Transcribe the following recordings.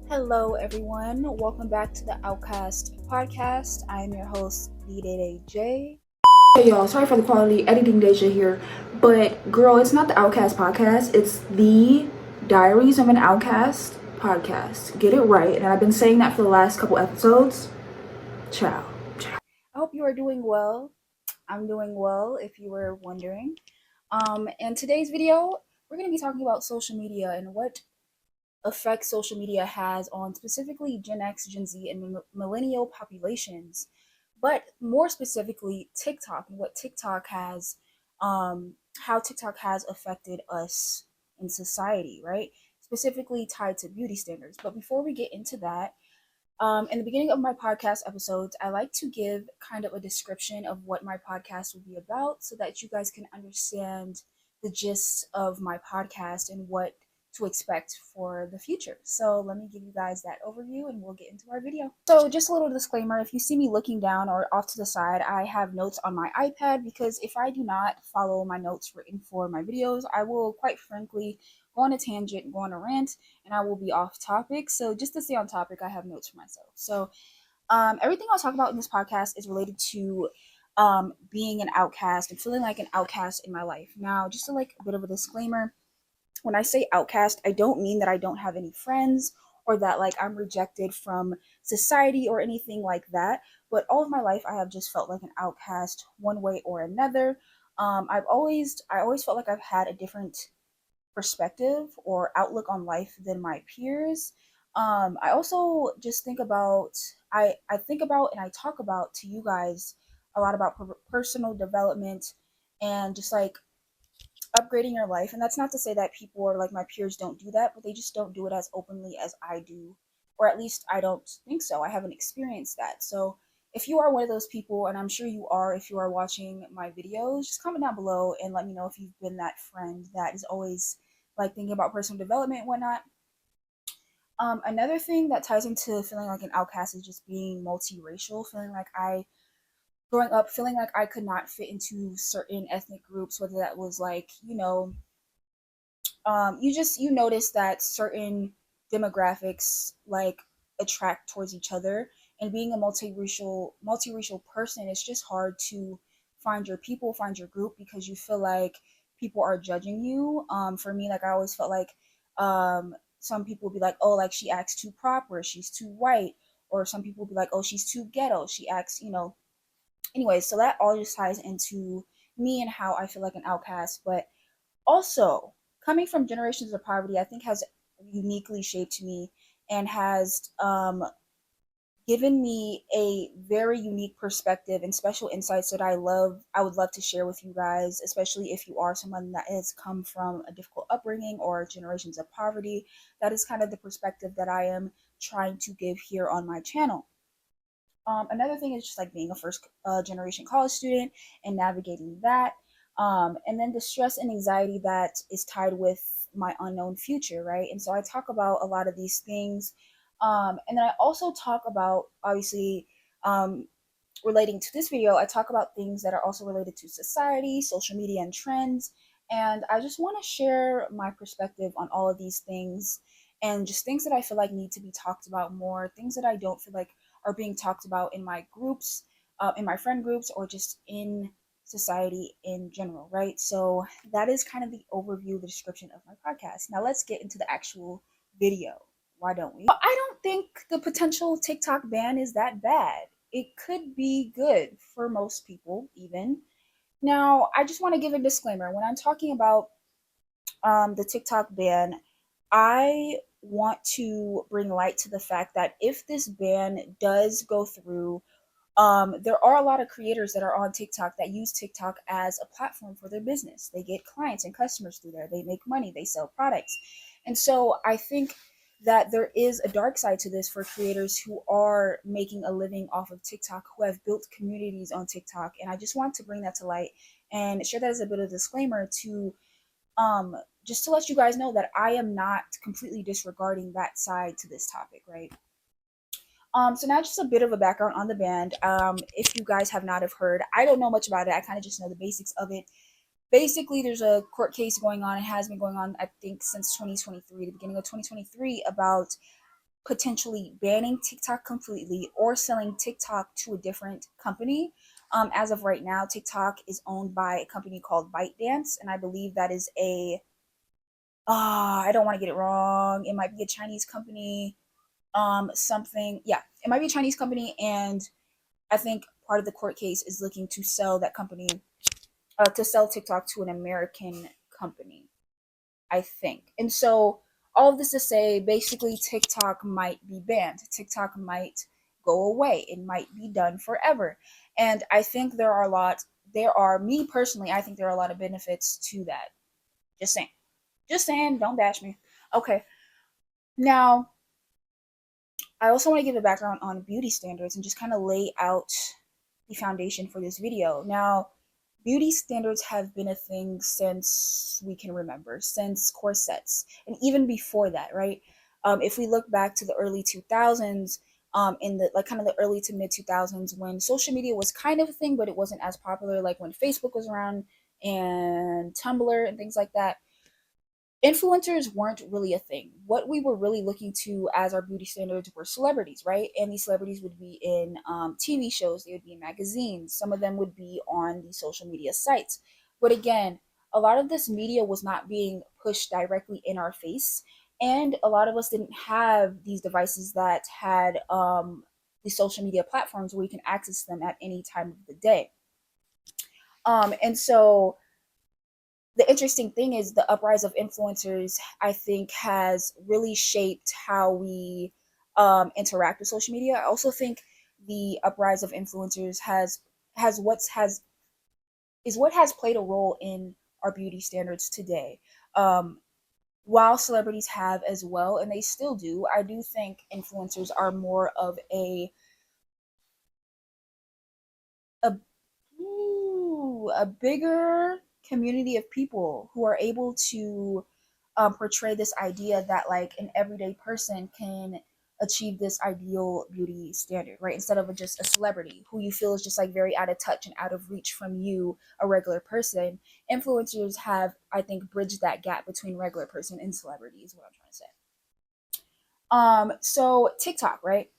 Hello, everyone. Welcome back to the Outcast podcast. I am your host, D-Day-J. Hey y'all, sorry for the quality, editing Deja here. But girl, it's not the Outcast podcast, it's the Diaries of an Outcast podcast. Get it right. And I've been saying that for the last couple episodes. Ciao. I hope you are doing well. I'm doing well, if you were wondering. In today's video, we're going to be talking about social media and what effect social media has on specifically Gen X, Gen Z, and millennial populations. But more specifically, TikTok and what TikTok has, how TikTok has affected us in society, right? Specifically tied to beauty standards. But before we get into that, in the beginning of my podcast episodes, I like to give kind of a description of what my podcast will be about so that you guys can understand the gist of my podcast and what to expect for the future. So let me give you guys that overview and we'll get into our video. So just a little disclaimer, if you see me looking down or off to the side, I have notes on my iPad because if I do not follow my notes written for my videos, I will quite frankly go on a tangent, go on a rant, and I will be off topic. So just to stay on topic, I have notes for myself. So everything I'll talk about in this podcast is related to being an outcast and feeling like an outcast in my life. Now, just like a bit of a disclaimer, when I say outcast, I don't mean that I don't have any friends or that like I'm rejected from society or anything like that. But all of my life, I have just felt like an outcast one way or another. I always felt like I've had a different perspective or outlook on life than my peers. I also just think about I think about and I talk about to you guys a lot about personal development and just like upgrading your life. And that's not to say that people or like my peers don't do that, but they just don't do it as openly as I do, or at least I don't think so. I haven't experienced that. So if you are one of those people, and I'm sure you are if you are watching my videos, just comment down below and let me know if you've been that friend that is always like thinking about personal development and whatnot. Another thing that ties into feeling like an outcast is just being multiracial, feeling like I growing up feeling like I could not fit into certain ethnic groups, whether that was like, you notice that certain demographics like attract towards each other, and being a multiracial person, it's just hard to find your people, find your group, because you feel like people are judging you. For me, like I always felt like some people would be like, oh, like she acts too proper, she's too white, or some people would be like, oh, she's too ghetto, she acts, anyway. So that all just ties into me and how I feel like an outcast. But also, coming from generations of poverty, I think has uniquely shaped me and has given me a very unique perspective and special insights that I would love to share with you guys, especially if you are someone that has come from a difficult upbringing or generations of poverty. That is kind of the perspective that I am trying to give here on my channel. Another thing is just like being a first generation college student and navigating that. And then the stress and anxiety that is tied with my unknown future, right? And so I talk about a lot of these things. And then I also talk about, obviously, um, relating to this video, I talk about things that are also related to society, social media, and trends. And I just want to share my perspective on all of these things and just things that I feel like need to be talked about more, things that I don't feel like are being talked about in my groups, in my friend groups, or just in society in general, right? So that is kind of the overview, the description of my podcast. Now let's get into the actual video. Why don't we? I don't think the potential TikTok ban is that bad. It could be good for most people, even. Now, I just want to give a disclaimer. When I'm talking about the TikTok ban, I want to bring light to the fact that if this ban does go through, there are a lot of creators that are on TikTok that use TikTok as a platform for their business. They get clients and customers through there. They make money. They sell products. And so I think that there is a dark side to this for creators who are making a living off of TikTok, who have built communities on TikTok. And I just want to bring that to light and share that as a bit of a disclaimer to um just to let you guys know that I am not completely disregarding that side to this topic, right? So now just a bit of a background on the band. If you guys have not have heard, I don't know much about it. I kind of just know the basics of it. Basically, there's a court case going on. It has been going on, I think, since 2023, the beginning of 2023, about potentially banning TikTok completely or selling TikTok to a different company. As of right now, TikTok is owned by a company called ByteDance, and I believe that is a I don't want to get it wrong. It might be a Chinese company. Something, yeah, it might be a Chinese company, and I think part of the court case is looking to sell that company, to sell TikTok to an American company, I think. And so all of this to say, basically, TikTok might be banned. TikTok might go away. It might be done forever. And I think me personally, I think there are a lot of benefits to that. Just saying. Just saying, don't bash me. Okay. Now, I also want to give a background on beauty standards and just kind of lay out the foundation for this video. Now, beauty standards have been a thing since we can remember, since corsets, and even before that, right? If we look back to the early 2000s, in the like kind of the early to mid 2000s, when social media was kind of a thing, but it wasn't as popular, like when Facebook was around and Tumblr and things like that, influencers weren't really a thing. What we were really looking to as our beauty standards were celebrities, right? And these celebrities would be in TV shows, they would be in magazines, some of them would be on the social media sites. But again, a lot of this media was not being pushed directly in our face. And a lot of us didn't have these devices that had the social media platforms where you can access them at any time of the day. And so the interesting thing is the uprise of influencers, I think, has really shaped how we interact with social media. I also think the uprise of influencers has what's has is what has played a role in our beauty standards today. um, while celebrities have as well, and they still do, I do think influencers are more of a a bigger community of people who are able to portray this idea that like an everyday person can achieve this ideal beauty standard, right? Instead of just a celebrity who you feel is just like very out of touch and out of reach from you, a regular person. Influencers have, I think, bridged that gap between regular person and celebrity, is what I'm trying to say. So TikTok, right?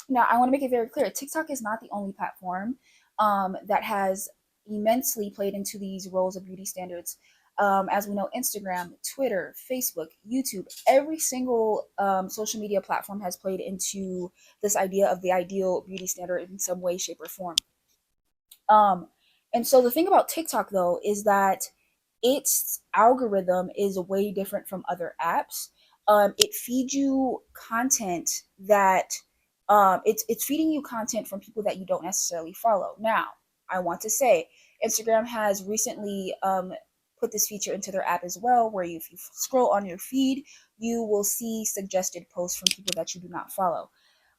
Now, I want to make it very clear, TikTok is not the only platform that has immensely played into these roles of beauty standards. As we know, Instagram, Twitter, Facebook, YouTube, every single social media platform has played into this idea of the ideal beauty standard in some way, shape, or form. Um, and so the thing about TikTok, though, is that its algorithm is way different from other apps. It feeds you content that it's feeding you content from people that you don't necessarily follow. Now, I want to say Instagram has recently put this feature into their app as well, where if you scroll on your feed, you will see suggested posts from people that you do not follow.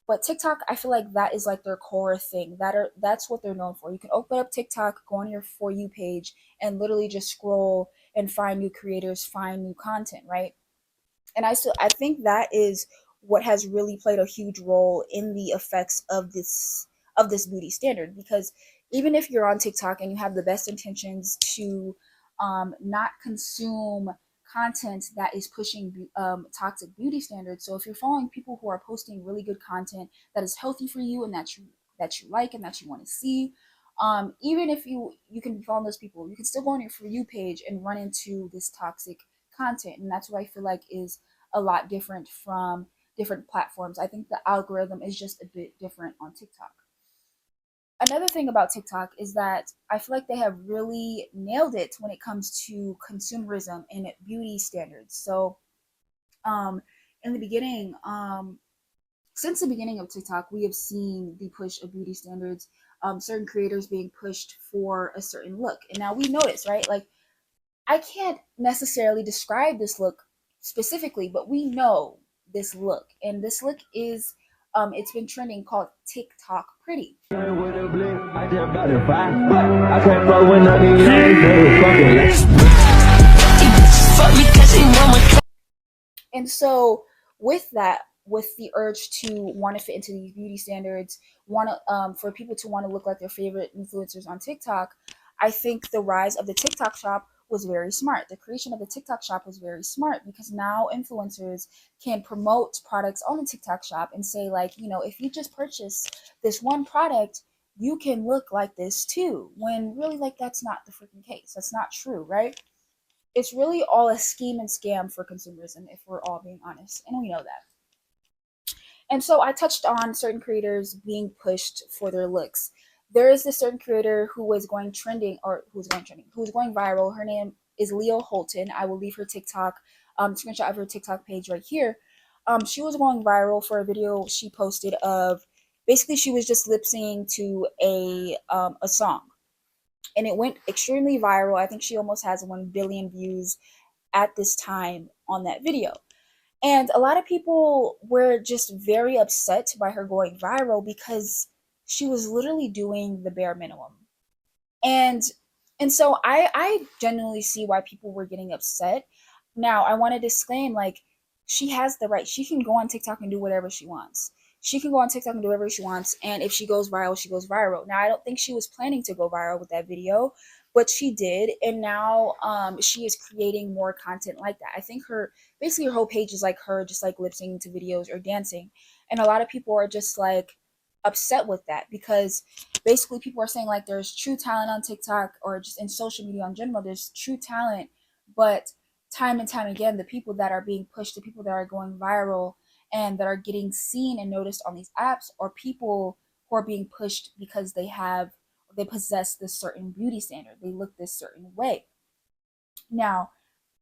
But TikTok, I feel like that is like their core thing. That's what they're known for. You can open up TikTok, go on your For You page, and literally just scroll and find new creators, find new content, right? And I think that is what has really played a huge role in the effects of this beauty standard. Because even if you're on TikTok and you have the best intentions to not consume content that is pushing toxic beauty standards, so if you're following people who are posting really good content that is healthy for you and that you like and that you want to see, even if you can be following those people, you can still go on your For You page and run into this toxic content. And that's what I feel like is a lot different from different platforms. I think the algorithm is just a bit different on TikTok. Another thing about TikTok is that I feel like they have really nailed it when it comes to consumerism and beauty standards. So, in the beginning, since the beginning of TikTok, we have seen the push of beauty standards, certain creators being pushed for a certain look. And now we notice, right? Like, I can't necessarily describe this look specifically, but we know this look. And this look is, it's been trending, called TikTok Pretty. And so, with that, with the urge to want to fit into these beauty standards, want to for people to want to look like their favorite influencers on TikTok, I think the rise of the TikTok shop was very smart. The creation of the TikTok shop was very smart because now influencers can promote products on the TikTok shop and say, like, you know, if you just purchase this one product, you can look like this too. When really, like, that's not the freaking case. That's not true, right? It's really all a scheme and scam for consumerism, if we're all being honest. And we know that. And so I touched on certain creators being pushed for their looks. There is this certain creator who was going trending, or who was going viral. Her name is Leo Holton. I will leave her TikTok screenshot of her TikTok page right here. She was going viral for a video she posted of, basically she was just lip syncing to a song, and it went extremely viral. I think she almost has 1 billion views at this time on that video. And a lot of people were just very upset by her going viral because she was literally doing the bare minimum. And so I genuinely see why people were getting upset. Now, I want to disclaim, like, she has the right. She can go on TikTok and do whatever she wants. She can go on TikTok and do whatever she wants, and if she goes viral, she goes viral. Now, I don't think she was planning to go viral with that video, but she did, and now she is creating more content like that. I think her basically her whole page is like her just like lip syncing to videos or dancing, and a lot of people are just like upset with that because basically people are saying like there's true talent on TikTok or just in social media in general. There's true talent, but time and time again, the people that are being pushed, the people that are going viral and that are getting seen and noticed on these apps are people who are being pushed because they possess this certain beauty standard. They look this certain way. Now,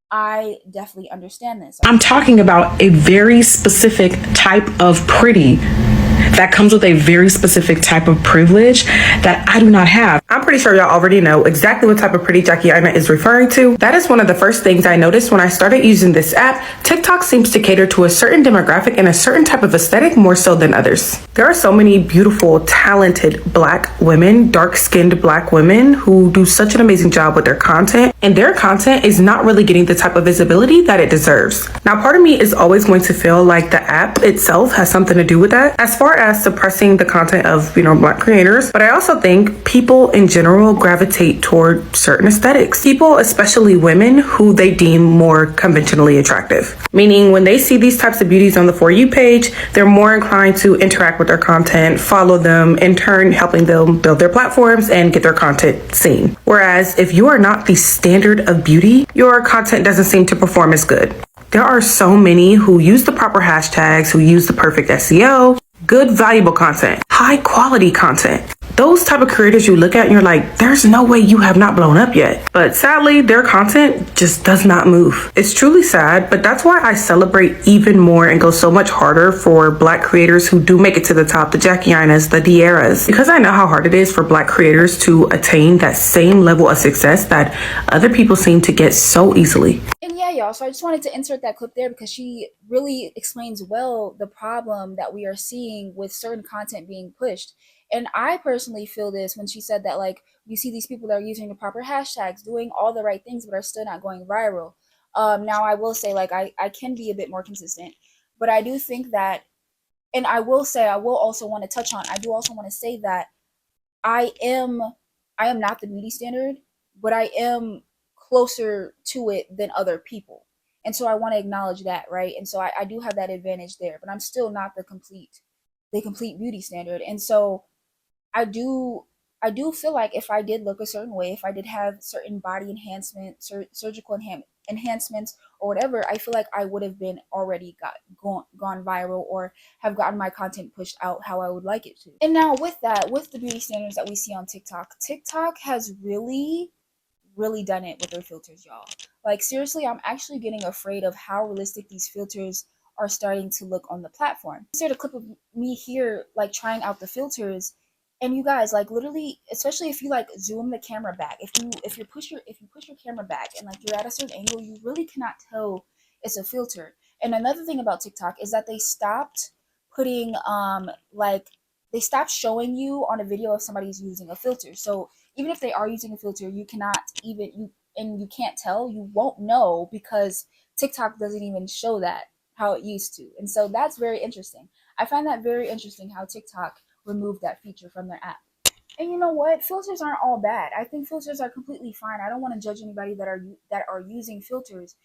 I definitely understand this. I'm talking about a very specific type of pretty that comes with a very specific type of privilege that I do not have. I'm pretty sure y'all already know exactly what type of pretty Jackie Aina is referring to. That is one of the first things I noticed when I started using this app. TikTok seems to cater to a certain demographic and a certain type of aesthetic more so than others. There are so many beautiful, talented Black women, dark-skinned Black women who do such an amazing job with their content, and their content is not really getting the type of visibility that it deserves. Now, part of me is always going to feel like the app itself has something to do with that, as far as suppressing the content of, Black creators. But I also think people in general gravitate toward certain aesthetics. People, especially women, who they deem more conventionally attractive. Meaning when they see these types of beauties on the For You page, they're more inclined to interact with their content, follow them, in turn helping them build their platforms and get their content seen. Whereas if you are not the standard of beauty, your content doesn't seem to perform as good. There are so many who use the proper hashtags, who use the perfect SEO, good, valuable content, high quality content. Those type of creators you look at and you're like, there's no way you have not blown up yet. But sadly, their content just does not move. It's truly sad, but that's why I celebrate even more and go so much harder for Black creators who do make it to the top, the Jackie Ainas, the Dieras, because I know how hard it is for Black creators to attain that same level of success that other people seem to get so easily. And yeah, y'all, so I just wanted to insert that clip there because she really explains well the problem that we are seeing with certain content being pushed. And I personally feel this when she said that, like, you see these people that are using the proper hashtags, doing all the right things, but are still not going viral. Now, I will say, like, I can be a bit more consistent, but I do think that, and I will say, I will also want to touch on, I do also want to say that I am, I am not the beauty standard, but I am closer to it than other people. And so I want to acknowledge that, right? And so I do have that advantage there, but I'm still not the complete beauty standard. And so I do feel like if I did look a certain way, if I did have certain body enhancement, surgical enhancements or whatever, I feel like I would have been already gone viral or have gotten my content pushed out how I would like it to. And now with that, with the beauty standards that we see on TikTok, TikTok has really done it with their filters, y'all. Like, seriously, I'm actually getting afraid of how realistic these filters are starting to look on the platform. Insert a clip of me here, like, trying out the filters, and you guys, like, literally, especially if you like zoom the camera back, if you push your camera back and like you're at a certain angle, you really cannot tell it's a filter. And another thing about TikTok is that they stopped putting like they stopped showing you on a video if somebody's using a filter. So even if they are using a filter, you cannot even you can't tell, you won't know because TikTok doesn't even show that how it used to. And so that's very interesting. I find that very interesting how TikTok removed that feature from their app. And you know what? Filters aren't all bad. I think filters are completely fine. I don't want to judge anybody that are using filters.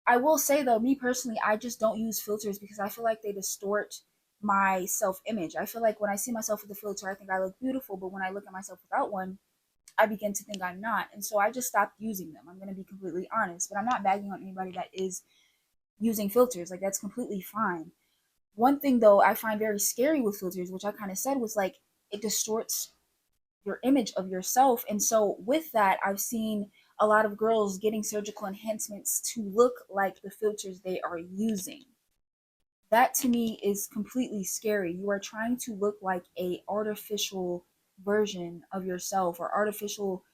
I will say though, me personally, I just don't use filters because I feel like they distort my self-image. I feel like when I see myself with a filter, I think I look beautiful, but when I look at myself without one, I begin to think I'm not. And so I just stopped using them. I'm going to be completely honest, but I'm not bagging on anybody that is using filters. Like, that's completely fine. One thing though I find very scary with filters, which I kind of said, was like it distorts your image of yourself. And so with that, I've seen a lot of girls getting surgical enhancements to look like the filters they are using. That to me is completely scary. You are trying to look like a artificial version of yourself or artificial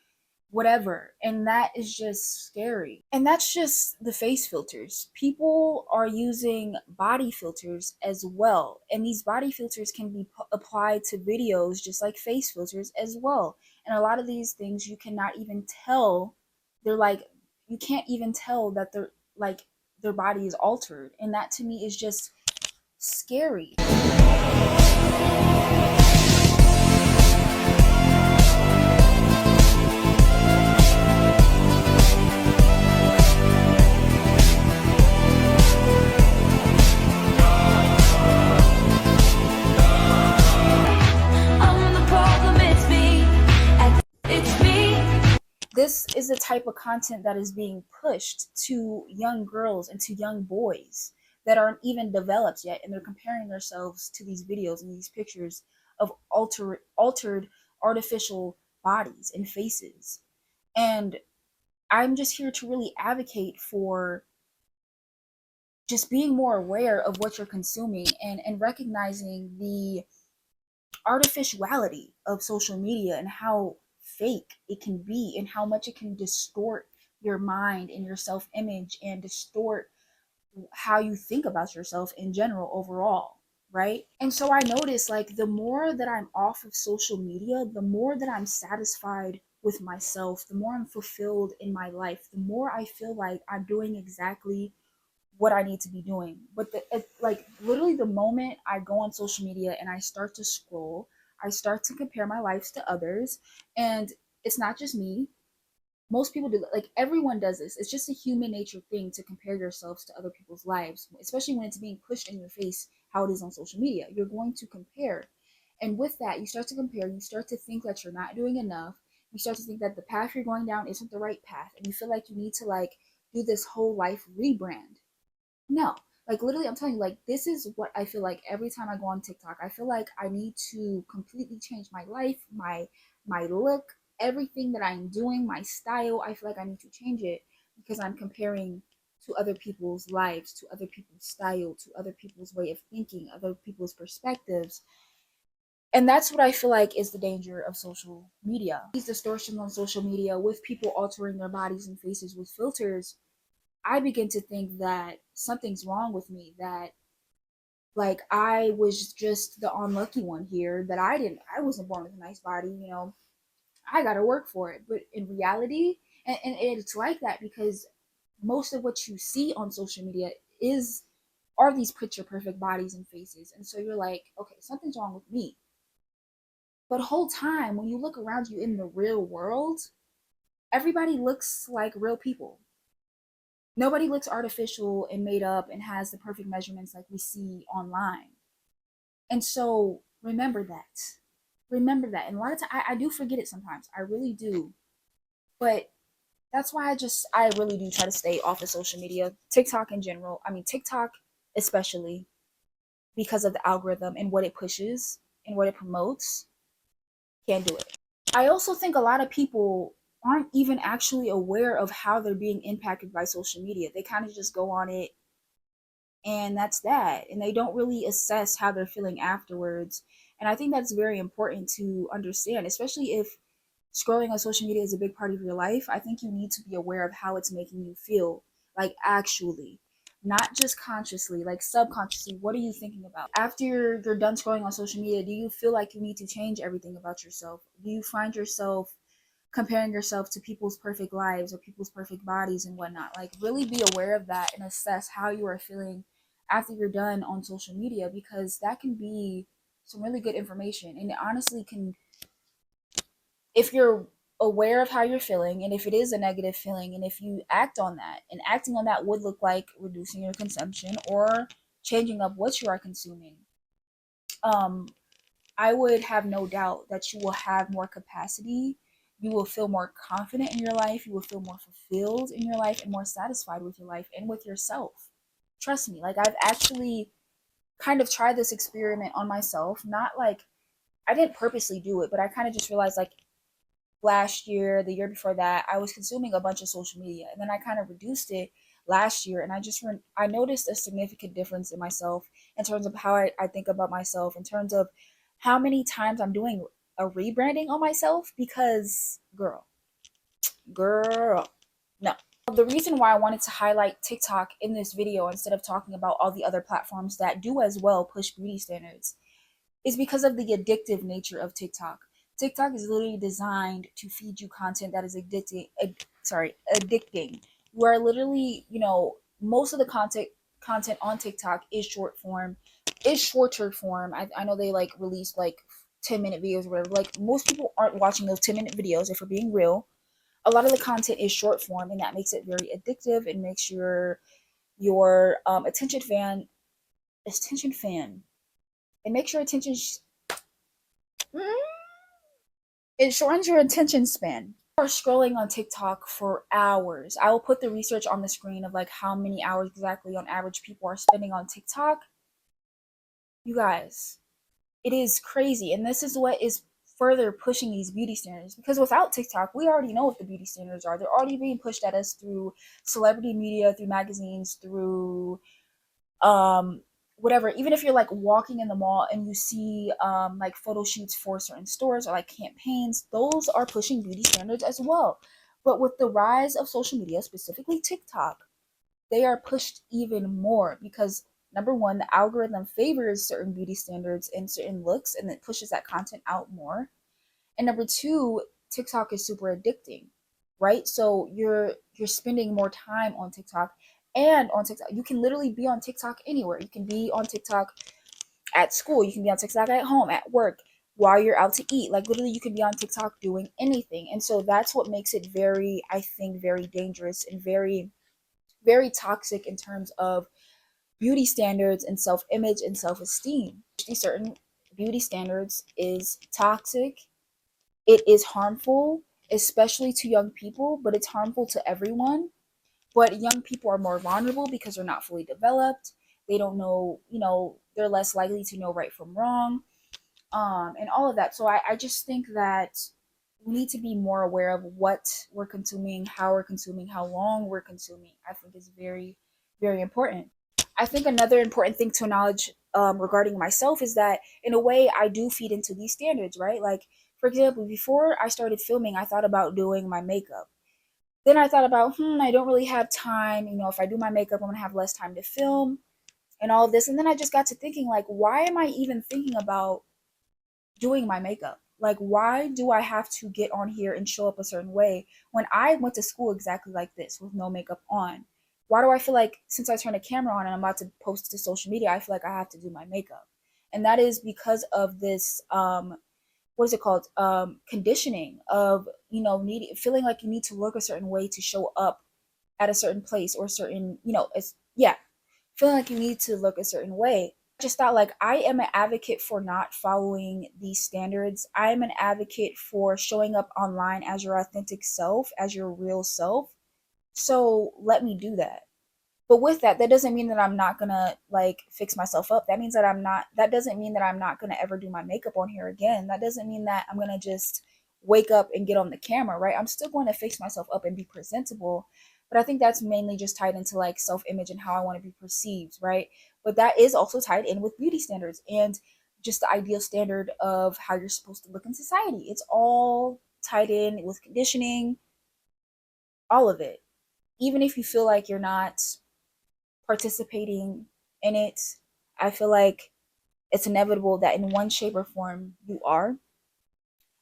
whatever, and that is just scary. And that's just the face filters. People are using body filters as well, and these body filters can be applied to videos just like face filters as well. And a lot of these things you cannot even tell, they're like, you can't even tell that they're like their body is altered, and that to me is just scary. This is the type of content that is being pushed to young girls and to young boys that aren't even developed yet, and they're comparing themselves to these videos and these pictures of altered artificial bodies and faces. And I'm just here to really advocate for just being more aware of what you're consuming, and recognizing the artificiality of social media and how fake it can be and how much it can distort your mind and your self-image and distort how you think about yourself in general overall, right? And so I notice, like, the more that I'm off of social media, the more that I'm satisfied with myself, the more I'm fulfilled in my life, the more I feel like I'm doing exactly what I need to be doing. But like, literally the moment I go on social media and I start to scroll, I start to compare my lives to others. And it's not just me. Most people do, like, everyone does this. It's just a human nature thing to compare yourselves to other people's lives, especially when it's being pushed in your face how it is on social media. You're going to compare. And with that, you start to compare, you start to think that you're not doing enough. You start to think that the path you're going down isn't the right path, and you feel like you need to, like, do this whole life rebrand. No, like, literally, I'm telling you, like, this is what I feel like every time I go on TikTok. I feel like I need to completely change my life, my look, everything that I'm doing, my style. I feel like I need to change it because I'm comparing to other people's lives, to other people's style, to other people's way of thinking, other people's perspectives. And that's what I feel like is the danger of social media. These distortions on social media with people altering their bodies and faces with filters, I begin to think that something's wrong with me, that, like, I was just the unlucky one here, that I wasn't born with a nice body, I gotta work for it. But in reality, and it's like that because most of what you see on social media is are these picture perfect bodies and faces. And so you're like, okay, something's wrong with me. But whole time when you look around you in the real world, everybody looks like real people. Nobody looks artificial and made up and has the perfect measurements like we see online. And so remember that. Remember that. And a lot of times I do forget it sometimes. I really do. But that's why I really do try to stay off of social media. TikTok in general. I mean, TikTok especially, because of the algorithm and what it pushes and what it promotes. Can't do it. I also think a lot of people aren't even actually aware of how they're being impacted by social media. They kind of just go on it and that's that. And they don't really assess how they're feeling afterwards. And I think that's very important to understand, especially if scrolling on social media is a big part of your life. I think you need to be aware of how it's making you feel, like, actually, not just consciously, like subconsciously. What are you thinking about after you're done scrolling on social media? Do you feel like you need to change everything about yourself? Do you find yourself comparing yourself to people's perfect lives or people's perfect bodies and whatnot? Like, really be aware of that and assess how you are feeling after you're done on social media, because that can be some really good information, and it honestly can if you're aware of how you're feeling, and if it is a negative feeling, and if you act on that, and acting on that would look like reducing your consumption or changing up what you are consuming, um I would have no doubt that you will have more capacity. You will feel more confident in your life. You will feel more fulfilled in your life and more satisfied with your life and with yourself. Trust me, like I've actually kind of tried this experiment on myself. Not like I didn't purposely do it, but I kind of just realized like last year, the year before that, I was consuming a bunch of social media, and then I kind of reduced it last year, and I noticed a significant difference in myself in terms of how I think about myself, in terms of how many times I'm doing a rebranding on myself because girl, no. The reason why I wanted to highlight TikTok in this video instead of talking about all the other platforms that do as well push beauty standards is because of the addictive nature of TikTok. TikTok is literally designed to feed you content that is addicting. You are literally, most of the content on TikTok is shorter form. I know they like release like 10-minute videos or whatever. Like most people aren't watching those 10-minute videos if we're being real. A lot of the content is short form, and that makes it very addictive and makes your attention fan. It makes your attention it shortens your attention span. You are scrolling on TikTok for hours. I will put the research on the screen of like how many hours exactly on average people are spending on TikTok. You guys, it is crazy. And this is what is further pushing these beauty standards, because without TikTok, we already know what the beauty standards are. They're already being pushed at us through celebrity media, through magazines, through um whatever. Even if you're like walking in the mall and you see like photo shoots for certain stores or like campaigns, those are pushing beauty standards as well. But with the rise of social media, specifically TikTok, they are pushed even more because number one, the algorithm favors certain beauty standards and certain looks, and it pushes that content out more. And number two, TikTok is super addicting, right? So you're spending more time on TikTok, and on TikTok, you can literally be on TikTok anywhere. You can be on TikTok at school, you can be on TikTok at home, at work, while you're out to eat. Like literally you can be on TikTok doing anything. And so that's what makes it very, I think, very dangerous and very, very toxic in terms of beauty standards and self-image and self-esteem. Certain beauty standards is toxic. It is harmful, especially to young people, but it's harmful to everyone. But young people are more vulnerable because they're not fully developed. They don't know, they're less likely to know right from wrong, and all of that. So I just think that we need to be more aware of what we're consuming, how we're consuming, how long we're consuming. I think is very, very important. I think another important thing to acknowledge regarding myself is that in a way I do feed into these standards, right? Like, for example, before I started filming, I thought about doing my makeup. Then I thought about, I don't really have time. If I do my makeup, I'm gonna have less time to film and all of this. And then I just got to thinking, like, why am I even thinking about doing my makeup? Like, why do I have to get on here and show up a certain way when I went to school exactly like this with no makeup on? Why do I feel like since I turned a camera on and I'm about to post to social media, I feel like I have to do my makeup? And that is because of this what is it called? Conditioning of, feeling like you need to look a certain way to show up at a certain place or certain, it's yeah, feeling like you need to look a certain way. I just thought like I am an advocate for not following these standards. I am an advocate for showing up online as your authentic self, as your real self. So let me do that. But with that, that doesn't mean that I'm not gonna like fix myself up. That doesn't mean that I'm not gonna ever do my makeup on here again. That doesn't mean that I'm gonna just wake up and get on the camera, right? I'm still going to fix myself up and be presentable. But I think that's mainly just tied into like self image and how I want to be perceived, right? But that is also tied in with beauty standards and just the ideal standard of how you're supposed to look in society. It's all tied in with conditioning, all of it. Even if you feel like you're not participating in it, I feel like it's inevitable that in one shape or form you are.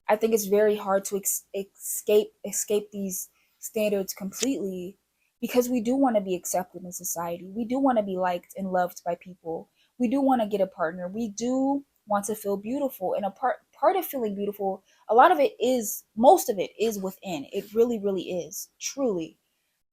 I think it's very hard to escape these standards completely because we do want to be accepted in society. We do want to be liked and loved by people. We do want to get a partner. We do want to feel beautiful, and a part of feeling beautiful, most of it is within. It really, really is, truly.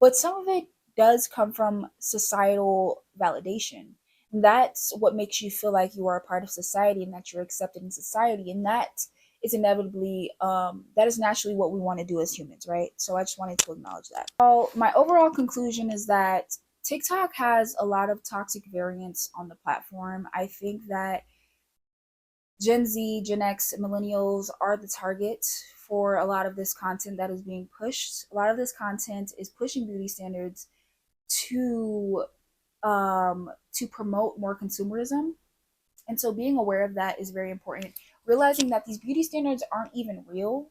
But some of it does come from societal validation. That's what makes you feel like you are a part of society and that you're accepted in society. And that is inevitably, that is naturally what we want to do as humans, right? So I just wanted to acknowledge that. So my overall conclusion is that TikTok has a lot of toxic variants on the platform. I think that Gen Z, Gen X, millennials are the target for a lot of this content that is being pushed. A lot of this content is pushing beauty standards to promote more consumerism. And so being aware of that is very important. Realizing that these beauty standards aren't even real.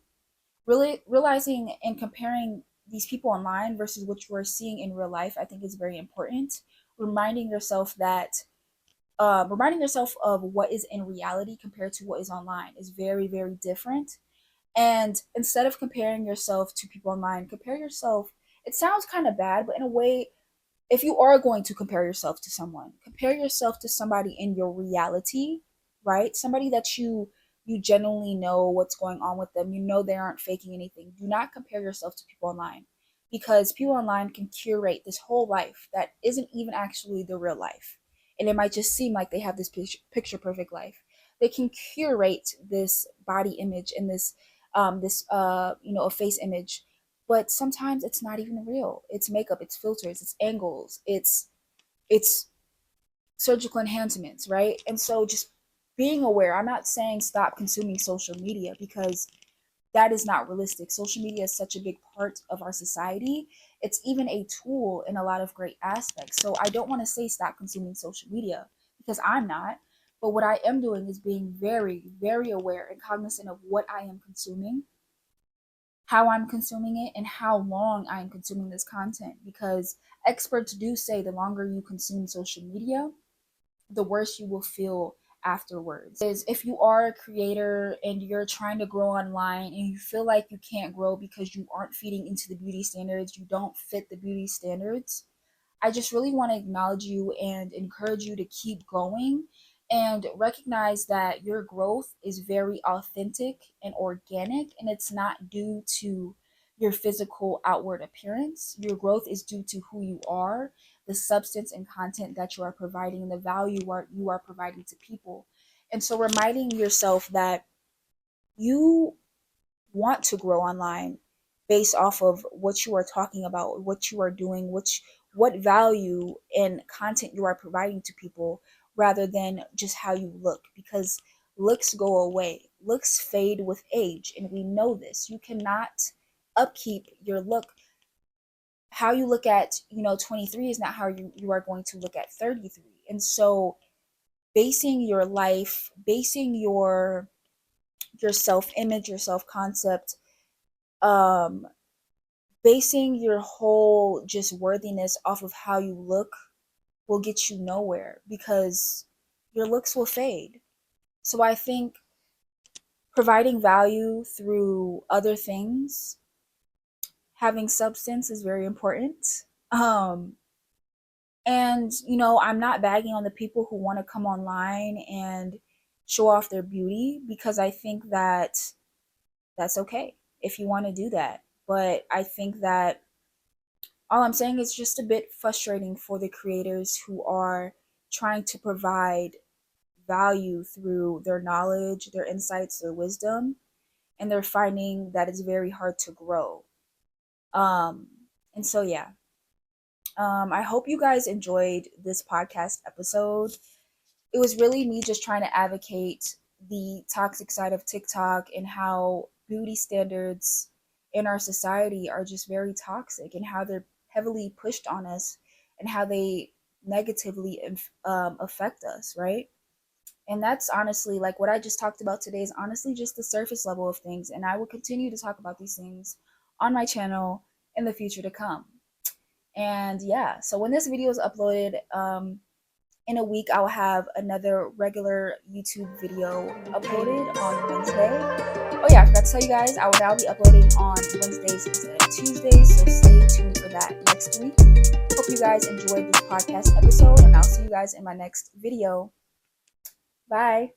Really realizing and comparing these people online versus what you are seeing in real life, I think is very important. Reminding yourself of what is in reality compared to what is online is very, very different. And instead of comparing yourself to people online, compare yourself. It sounds kind of bad, but in a way, if you are going to compare yourself to someone, compare yourself to somebody in your reality, right? Somebody that you genuinely know what's going on with them. You know they aren't faking anything. Do not compare yourself to people online, because people online can curate this whole life that isn't even actually the real life. And it might just seem like they have this picture perfect life. They can curate this body image and a face image, but sometimes it's not even real. It's makeup, it's filters, it's angles, it's surgical enhancements, right? And so just being aware. I'm not saying stop consuming social media, because that is not realistic. Social media is such a big part of our society. It's even a tool in a lot of great aspects. So I don't want to say stop consuming social media, because I'm not. But what I am doing is being very, very aware and cognizant of what I am consuming, how I'm consuming it, and how long I'm consuming this content. Because experts do say the longer you consume social media, the worse you will feel afterwards. Is if you are a creator and you're trying to grow online and you feel like you can't grow because you aren't feeding into the beauty standards, you don't fit the beauty standards, I just really want to acknowledge you and encourage you to keep going and recognize that your growth is very authentic and organic, and it's not due to your physical outward appearance. Your growth is due to who you are, the substance and content that you are providing, and the value you are providing to people. And so reminding yourself that you want to grow online based off of what you are talking about, what you are doing, what value and content you are providing to people, rather than just how you look, because looks go away. Looks fade with age, and we know this. You cannot upkeep your look. How you look at 23 is not how you are going to look at 33. And so basing your life, basing your self-image, your self-concept, basing your whole just worthiness off of how you look will get you nowhere, because your looks will fade. So I think providing value through other things, having substance, is very important. And I'm not bagging on the people who want to come online and show off their beauty, because I think that that's okay if you want to do that. But I think that all I'm saying is just a bit frustrating for the creators who are trying to provide value through their knowledge, their insights, their wisdom, and they're finding that it's very hard to grow. And so, yeah. I hope you guys enjoyed this podcast episode. It was really me just trying to advocate the toxic side of TikTok and how beauty standards in our society are just very toxic, and how they're heavily pushed on us, and how they negatively affect us, right? And that's honestly, like, what I just talked about today is honestly just the surface level of things, and I will continue to talk about these things on my channel in the future to come. And yeah, so when this video is uploaded, in a week, I'll have another regular YouTube video uploaded on Wednesday. Oh yeah, I forgot to tell you guys, I will now be uploading on Wednesdays instead of Tuesdays, so stay tuned for that next week. Hope you guys enjoyed this podcast episode, and I'll see you guys in my next video. Bye.